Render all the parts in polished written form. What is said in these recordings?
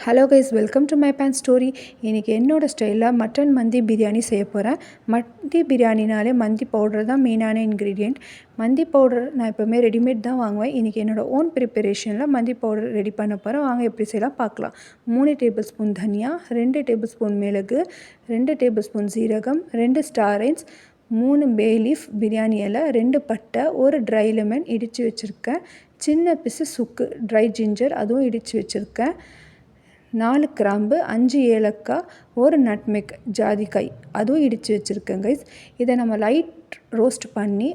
Hello guys, welcome to my fan story. இன்றைக்கி என்னோடய ஸ்டைலில் மட்டன் மந்தி பிரியாணி செய்ய போகிறேன். மந்தி பிரியாணினாலே மந்தி பவுடர் தான் மெயினான இன்க்ரீடியண்ட். மந்தி பவுடர் நான் எப்போவுமே ரெடிமேட் தான் வாங்குவேன். இன்றைக்கி என்னோடய ஓன் ப்ரிப்பரேஷனில் மந்தி பவுடர் ரெடி பண்ண போகிறேன். வாங்க எப்படி செய்யலாம் பார்க்கலாம். 3 டேபிள் ஸ்பூன் தனியா, 2 டேபிள் ஸ்பூன் மிளகு, 2 டேபிள் ஸ்பூன் சீரகம், 2 ஸ்டார் ரைஸ், 3 பே லீஃப் பிரியாணி இலை, 2 பட்டை, ஒரு ட்ரை லெமன் இடித்து வச்சுருக்கேன். சின்ன பிசு சுக்கு ட்ரை ஜிஞ்சர் அதுவும் இடித்து வச்சுருக்கேன். 4 கிராம்பு, 5 ஏலக்காய், ஒரு நட்மெக் ஜாதிக்காய் அதுவும் இடித்து வச்சுருக்கேன் கைஸ். இதை நம்ம லைட் ரோஸ்ட் பண்ணி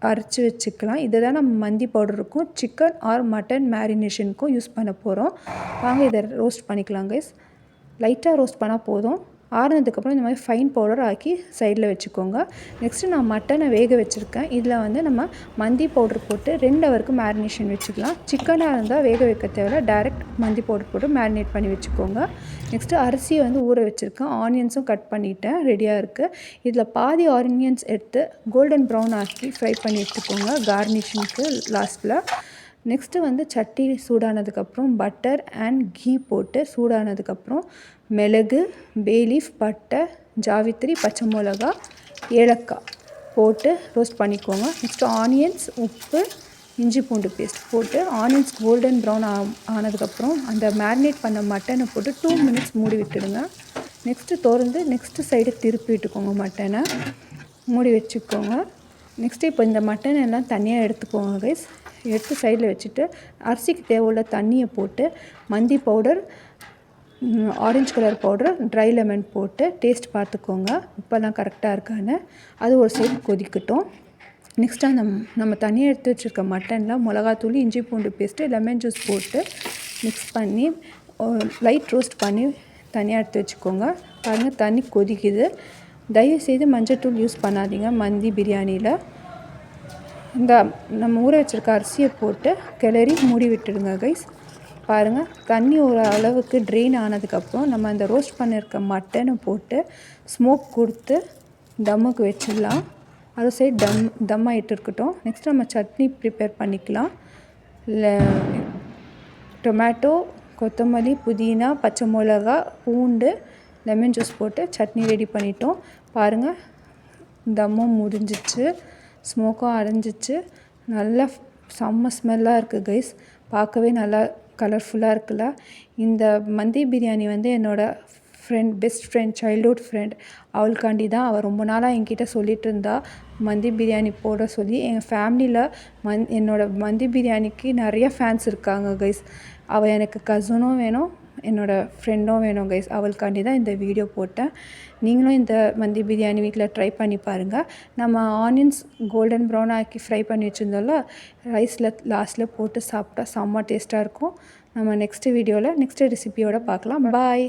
அரைச்சி வச்சுக்கலாம். இதை தான் நம்ம மந்தி பவுடருக்கும் சிக்கன் ஆர் மட்டன் மேரினேஷனுக்கும் யூஸ் பண்ண போகிறோம். வாங்க இதை ரோஸ்ட் பண்ணிக்கலாம் கைஸ். லைட்டாக ரோஸ்ட் பண்ணால் போதும். ஆறுனதுக்கப்புறம் இந்த மாதிரி ஃபைன் பவுடர் ஆக்கி சைடில் வச்சுக்கோங்க. நெக்ஸ்ட்டு நான் மட்டனை வேக வச்சுருக்கேன். இதில் வந்து நம்ம மந்தி பவுடர் போட்டு 2 ஹவருக்கு மேரினேஷன் வச்சுக்கலாம். சிக்கனாக இருந்தால் வேக வைக்க தேவையில்ல, டைரெக்ட் மந்தி பவுடர் போட்டு மேரினேட் பண்ணி வச்சுக்கோங்க. நெக்ஸ்ட்டு அரிசியை வந்து ஊற வச்சுருக்கேன். ஆனியன்ஸும் கட் பண்ணிவிட்டேன், ரெடியாக இருக்குது. இதில் பாதி ஆனியன்ஸ் எடுத்து கோல்டன் ப்ரௌன் ஆக்கி ஃப்ரை பண்ணி எடுத்துக்கோங்க கார்னிஷிங்க்கு லாஸ்ட்டில். நெக்ஸ்ட்டு வந்து சட்டி சூடானதுக்கப்புறம் பட்டர் அண்ட் கீ போட்டு சூடானதுக்கப்புறம் மிளகு, பேலீஃப், பட்டை, ஜாவித்திரி, பச்சை மிளகா, ஏலக்காய் போட்டு ரோஸ்ட் பண்ணிக்கோங்க. நெக்ஸ்ட்டு ஆனியன்ஸ், உப்பு, இஞ்சி பூண்டு பேஸ்ட் போட்டு ஆனியன்ஸ் கோல்டன் ப்ரௌன் ஆனதுக்கப்புறம் அந்த மேரினேட் பண்ண மட்டனை போட்டு 2 மினிட்ஸ் மூடி விட்டுடுங்க. நெக்ஸ்ட்டு திறந்து நெக்ஸ்ட்டு சைடு திருப்பி விட்டுக்கோங்க. மட்டனை மூடி வச்சுக்கோங்க. நெக்ஸ்ட்டு இப்போ இந்த மட்டன் எல்லாம் தனியாக எடுத்துக்கோங்க கைஸ். எடுத்து சைடில் வச்சுட்டு அரிசிக்கு தேவையுள்ள தண்ணியை போட்டு மந்தி powder, orange colour powder, try lemon போட்டு டேஸ்ட் பார்த்துக்கோங்க உப்பெல்லாம் கரெக்டாக இருக்கான்னு. அது ஒரு சைடு கொதிக்கட்டும். நெக்ஸ்ட்டு நம்ம தனியாக எடுத்து வச்சுருக்க மட்டனில் மிளகாத்தூள், இஞ்சி பூண்டு பேஸ்ட்டு, லெமன் ஜூஸ் போட்டு மிக்ஸ் பண்ணி லைட் ரோஸ்ட் பண்ணி தனியாக எடுத்து வச்சுக்கோங்க. பாருங்கள் தண்ணி கொதிக்குது. தயவுசெய்து மஞ்சள்தூள் யூஸ் பண்ணாதீங்க மந்தி பிரியாணியில். இந்த நம்ம ஊற வச்சுருக்க அரிசியை போட்டு கிளறி மூடி விட்டுடுங்க கைஸ். பாருங்கள் தண்ணி ஒரு அளவுக்கு ட்ரெயின் ஆனதுக்கப்புறம் நம்ம அந்த ரோஸ்ட் பண்ணியிருக்க மட்டனை போட்டு ஸ்மோக் கொடுத்து தம்முக்கு வச்சிடலாம். அது சைடு தம் ஆகிட்டு இருக்கட்டும். நெக்ஸ்ட் நம்ம சட்னி ப்ரிப்பேர் பண்ணிக்கலாம். டொமேட்டோ, கொத்தமல்லி, புதினா, பச்சை மிளகா, பூண்டு, லெமன் ஜூஸ் போட்டு சட்னி ரெடி பண்ணிட்டோம். பாருங்கள் தம்மும் முடிஞ்சிச்சு, ஸ்மோக்கும் அடைஞ்சிச்சு. நல்லா செம்ம ஸ்மெல்லாக இருக்குது கைஸ். பார்க்கவே நல்லா கலர்ஃபுல்லாக இருக்குல்ல. இந்த மந்தி பிரியாணி வந்து என்னோடய பெஸ்ட் ஃப்ரெண்ட், சைல்ட்ஹுட் ஃப்ரெண்ட், அவளுக்காண்டி தான். அவள் ரொம்ப நாளாக என்கிட்ட சொல்லிகிட்டு இருந்தா மந்தி பிரியாணி போட சொல்லி. எங்கள் ஃபேமிலியில் என்னோடய மந்தி பிரியாணிக்கு நிறைய ஃபேன்ஸ் இருக்காங்க கைஸ். அவள் எனக்கு கசினும் வேணும், என்னோடய ஃப்ரெண்டும் வேணும் கைஸ். அவளுக்காண்டி தான் இந்த வீடியோ போட்டேன். நீங்களும் இந்த மந்தி பிரியாணி வீட்டில் ட்ரை பண்ணி பாருங்கள். நம்ம ஆனியன்ஸ் கோல்டன் ப்ரௌன் ஆக்கி ஃப்ரை பண்ணி வச்சுருந்தோம்ல, ரைஸில் லாஸ்ட்டில் போட்டு சாப்பிட்டா செம்ம டேஸ்ட்டாக இருக்கும். நம்ம நெக்ஸ்ட்டு வீடியோவில் நெக்ஸ்ட்டு ரெசிபியோடு பார்க்கலாம். பாய்.